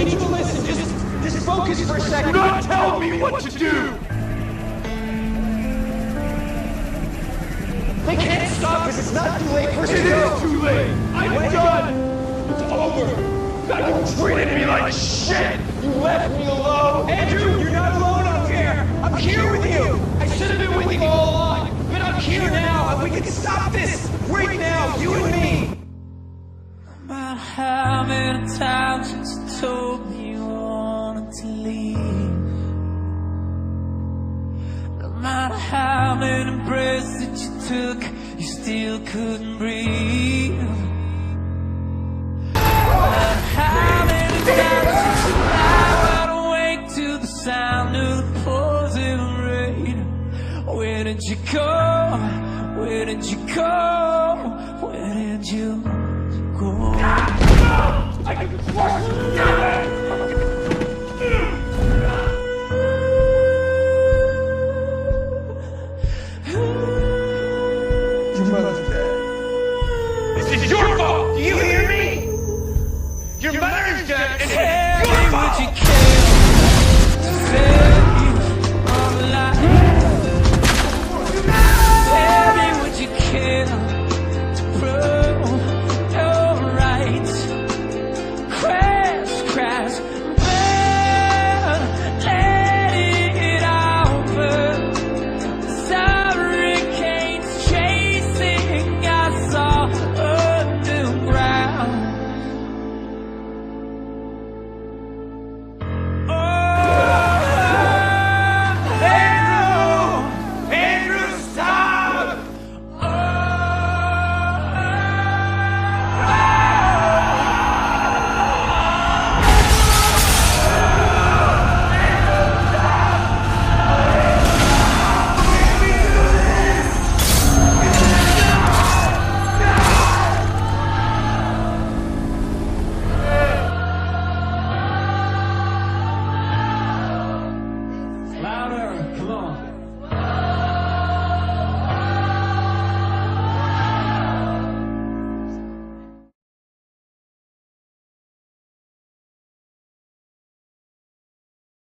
need you to listen. Just focus for a second. Do not tell me what to do! They can't stop us. It's not too late for us to It go. is too late! I'm done! It's over! You treated me like shit! You left me alone. Andrew, you're not alone up here. I'm here with you. I should have been with you all along. But I'm here now, and we can stop this right now, you and me. No matter how many times you told me you wanted to leave, no matter how many breaths that you took, you still couldn't breathe. No matter how many times you lie wide awake to the sound of the pouring rain. Where did you go? Where did you go?